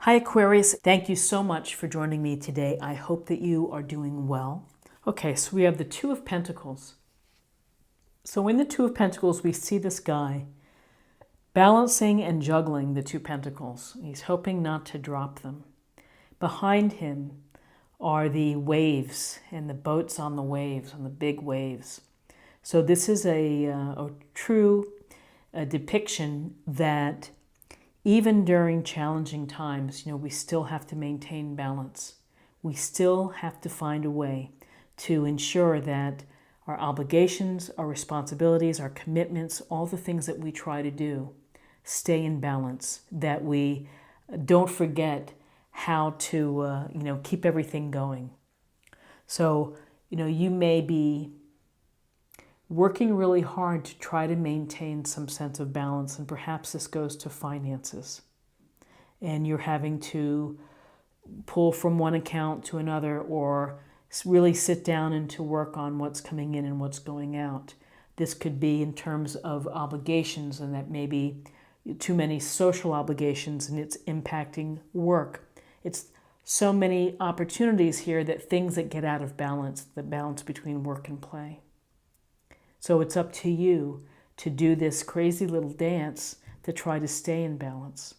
Hi Aquarius, thank you so much for joining me today. I hope that you are doing well. Okay, so we have the Two of Pentacles. So in the Two of Pentacles, we see this guy balancing and juggling the two pentacles. He's hoping not to drop them. Behind him are the waves and the boats on the waves, on the big waves. So this is a true depiction that even during challenging times, we still have to maintain balance. We still have to find a way to ensure that our obligations, our responsibilities, our commitments, all the things that we try to do stay in balance, that we don't forget how to, keep everything going. So, you may be working really hard to try to maintain some sense of balance, and perhaps this goes to finances. And you're having to pull from one account to another, or really sit down and to work on what's coming in and what's going out. This could be in terms of obligations, and that may be too many social obligations and it's impacting work. It's so many opportunities here that things that get out of balance, the balance between work and play. So it's up to you to do this crazy little dance to try to stay in balance.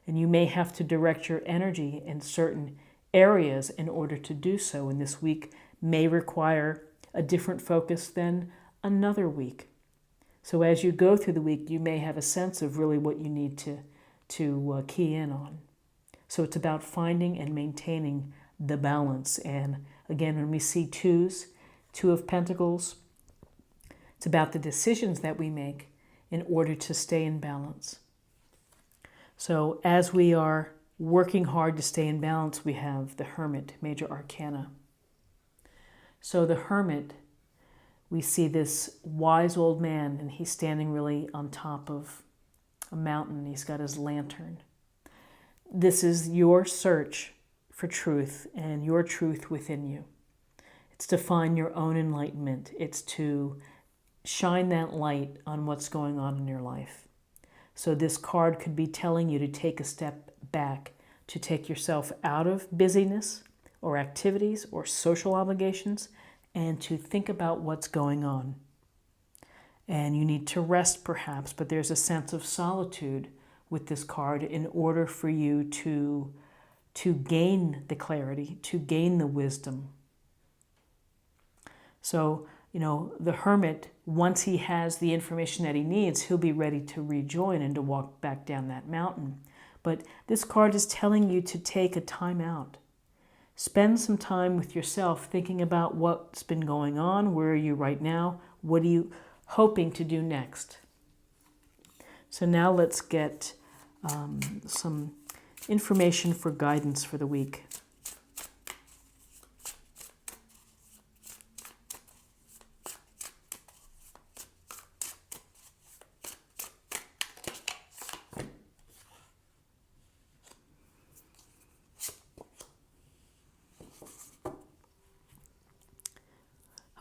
And you may have to direct your energy in certain areas in order to do so. And this week may require a different focus than another week. So as you go through the week, you may have a sense of really what you need to key in on. So it's about finding and maintaining the balance. And again, when we see twos, Two of Pentacles, it's about the decisions that we make in order to stay in balance. So as we are working hard to stay in balance, we have the Hermit, major arcana. So the Hermit, we see this wise old man, and he's standing really on top of a mountain. He's got his lantern. This is your search for truth and your truth within you. It's to find your own enlightenment. It's to shine that light on what's going on in your life. So this card could be telling you to take a step back, to take yourself out of busyness or activities or social obligations, and to think about what's going on. And you need to rest perhaps, but there's a sense of solitude with this card in order for you to gain the clarity, to gain the wisdom. So, the Hermit, once he has the information that he needs, he'll be ready to rejoin and to walk back down that mountain. But this card is telling you to take a time out. Spend some time with yourself thinking about what's been going on, where are you right now, what are you hoping to do next. So now let's get some information for guidance for the week.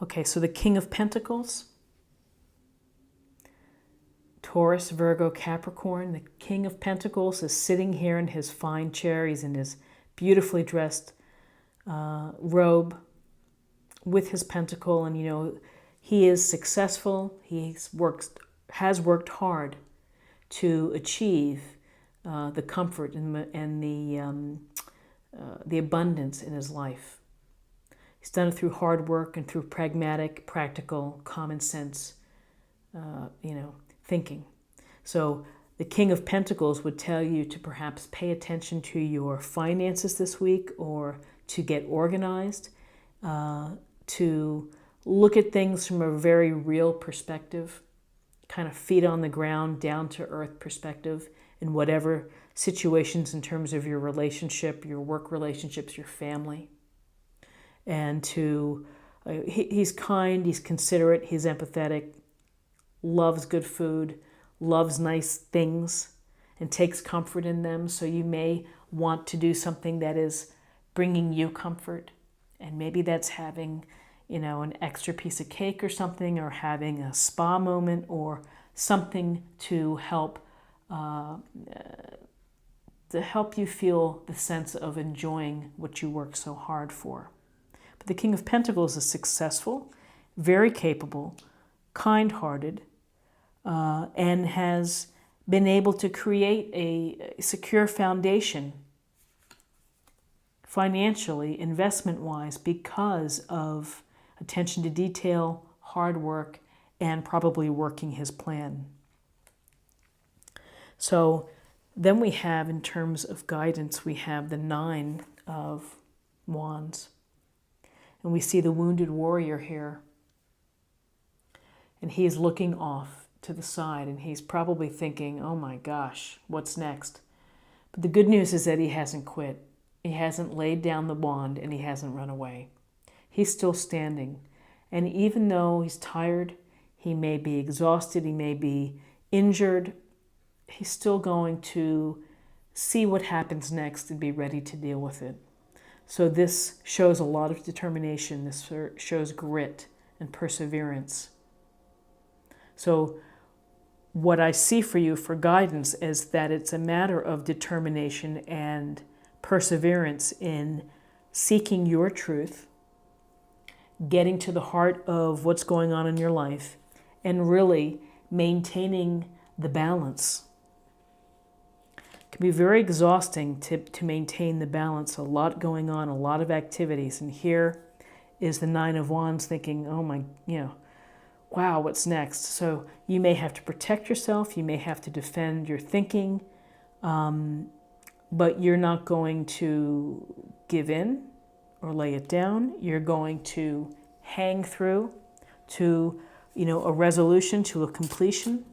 Okay, so the King of Pentacles, Taurus, Virgo, Capricorn. The King of Pentacles is sitting here in his fine chair. He's in his beautifully dressed robe with his pentacle, and he is successful. He has worked hard to achieve the comfort and the abundance in his life. He's done it through hard work and through pragmatic, practical, common sense, thinking. So the King of Pentacles would tell you to perhaps pay attention to your finances this week, or to get organized, to look at things from a very real perspective, kind of feet on the ground, down to earth perspective in whatever situations in terms of your relationship, your work relationships, your family. And he's kind, he's considerate, he's empathetic, loves good food, loves nice things, and takes comfort in them. So you may want to do something that is bringing you comfort. And maybe that's having, an extra piece of cake or something, or having a spa moment, or something to help to help you feel the sense of enjoying what you work so hard for. But the King of Pentacles is successful, very capable, kind-hearted, and has been able to create a secure foundation financially, investment-wise, because of attention to detail, hard work, and probably working his plan. So then we have, in terms of guidance, we have the Nine of Wands. And we see the wounded warrior here. And he is looking off to the side, and he's probably thinking, oh my gosh, what's next? But the good news is that he hasn't quit. He hasn't laid down the wand, and he hasn't run away. He's still standing. And even though he's tired, he may be exhausted, he may be injured, he's still going to see what happens next and be ready to deal with it. So this shows a lot of determination. This shows grit and perseverance. So what I see for you for guidance is that it's a matter of determination and perseverance in seeking your truth, getting to the heart of what's going on in your life, and really maintaining the balance. It can be very exhausting to maintain the balance. A lot going on, a lot of activities. And here is the Nine of Wands thinking, oh my, wow, what's next? So you may have to protect yourself. You may have to defend your thinking. But you're not going to give in or lay it down. You're going to hang through to, a resolution, to a completion.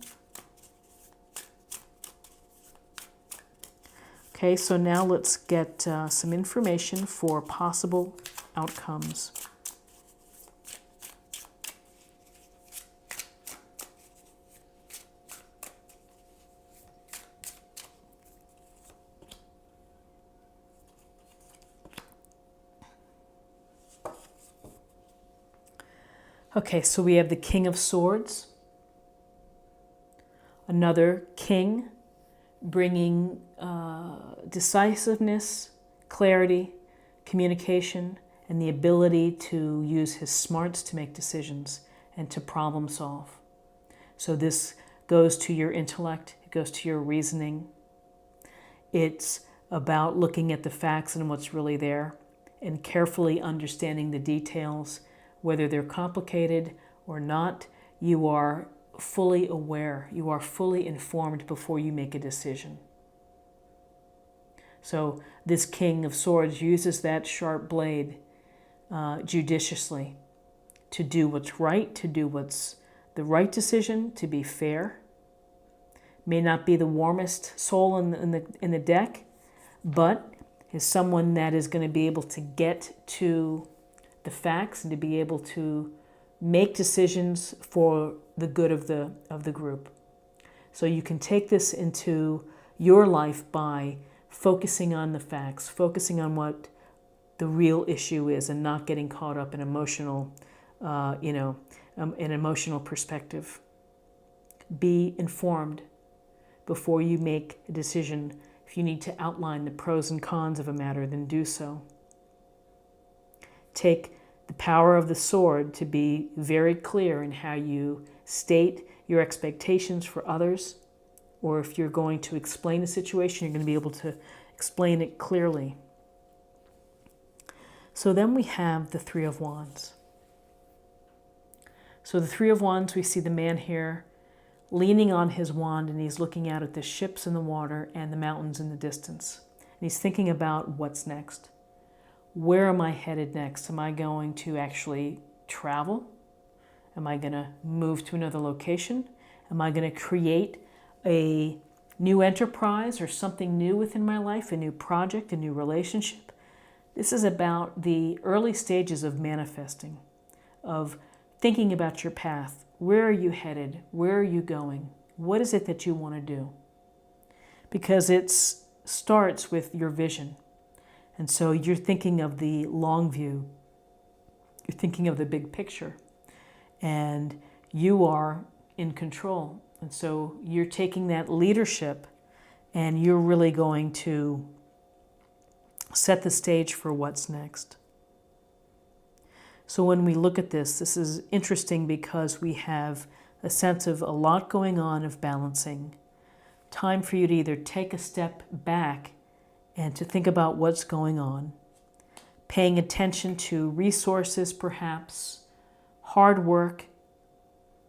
Okay, so now let's get some information for possible outcomes. Okay, so we have the King of Swords, another king, bringing decisiveness, clarity, communication, and the ability to use his smarts to make decisions and to problem solve. So this goes to your intellect, it goes to your reasoning. It's about looking at the facts and what's really there and carefully understanding the details, whether they're complicated or not. You are fully aware, you are fully informed before you make a decision. So this King of Swords uses that sharp blade judiciously to do what's right, to do what's the right decision, to be fair. May not be the warmest soul in the deck, but is someone that is going to be able to get to the facts and to be able to make decisions for the good of the group. So you can take this into your life by focusing on the facts, focusing on what the real issue is, and not getting caught up in emotional, an emotional perspective. Be informed before you make a decision. If you need to outline the pros and cons of a matter, then do so. Take the power of the sword to be very clear in how you state your expectations for others, or if you're going to explain a situation, you're going to be able to explain it clearly. So then we have the Three of Wands. So the Three of Wands, we see the man here leaning on his wand, and he's looking out at the ships in the water and the mountains in the distance. And he's thinking about what's next. Where am I headed next? Am I going to actually travel? Am I going to move to another location? Am I going to create a new enterprise or something new within my life, a new project, a new relationship? This is about the early stages of manifesting, of thinking about your path. Where are you headed? Where are you going? What is it that you want to do? Because it starts with your vision. And so you're thinking of the long view. You're thinking of the big picture. And you are in control. And so you're taking that leadership and you're really going to set the stage for what's next. So when we look at this is interesting because we have a sense of a lot going on of balancing. Time for you to either take a step back and to think about what's going on, paying attention to resources perhaps, hard work,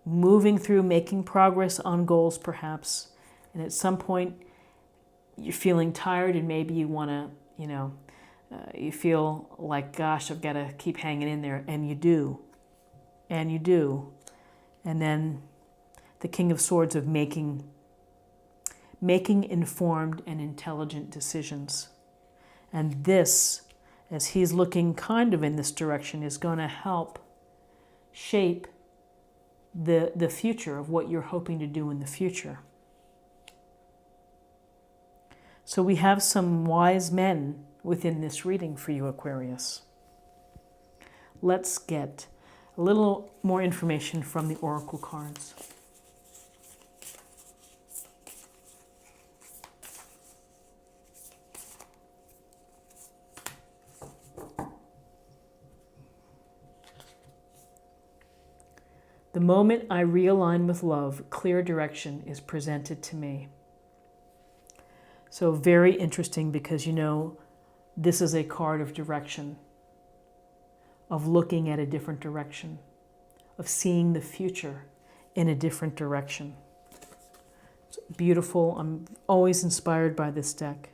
moving through, making progress on goals perhaps, and at some point you're feeling tired and maybe you want to, you feel like, gosh, I've got to keep hanging in there, and you do, and you do. And then the King of Swords of making informed and intelligent decisions. And this, as he's looking kind of in this direction, is going to help shape the future of what you're hoping to do in the future. So we have some wise men within this reading for you, Aquarius. Let's get a little more information from the oracle cards. The moment I realign with love, clear direction is presented to me. So very interesting because, this is a card of direction, of looking at a different direction, of seeing the future in a different direction. It's beautiful. I'm always inspired by this deck.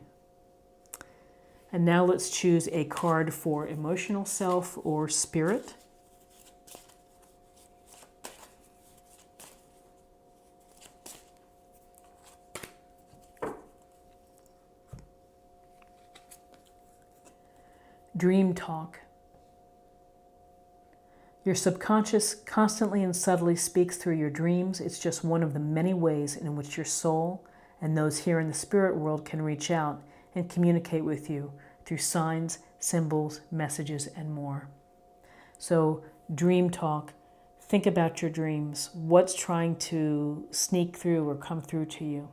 And now let's choose a card for emotional self or spirit. Dream talk. Your subconscious constantly and subtly speaks through your dreams. It's just one of the many ways in which your soul and those here in the spirit world can reach out and communicate with you through signs, symbols, messages, and more. So, dream talk. Think about your dreams. What's trying to sneak through or come through to you?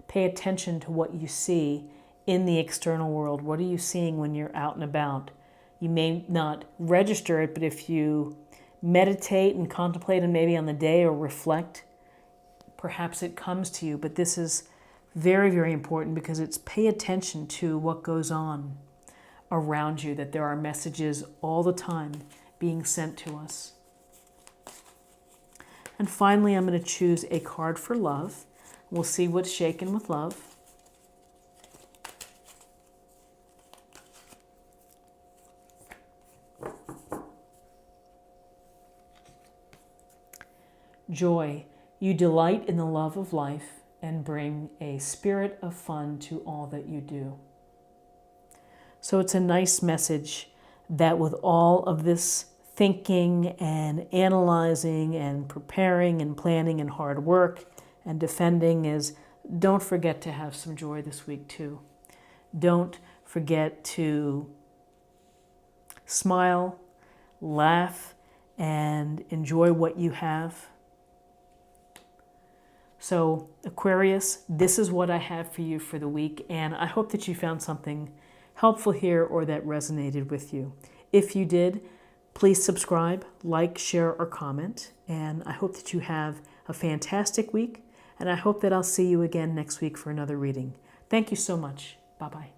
Pay attention to what you see in the external world. What are you seeing when you're out and about? You may not register it, but if you meditate and contemplate and maybe on the day or reflect, perhaps it comes to you. But this is very, very important because it's pay attention to what goes on around you, that there are messages all the time being sent to us. And finally, I'm going to choose a card for love. We'll see what's shaken with love. Joy, you delight in the love of life and bring a spirit of fun to all that you do. So it's a nice message that with all of this thinking and analyzing and preparing and planning and hard work and defending is, don't forget to have some joy this week too. Don't forget to smile, laugh, and enjoy what you have. So Aquarius, this is what I have for you for the week, and I hope that you found something helpful here or that resonated with you. If you did, please subscribe, like, share, or comment, and I hope that you have a fantastic week, and I hope that I'll see you again next week for another reading. Thank you so much. Bye-bye.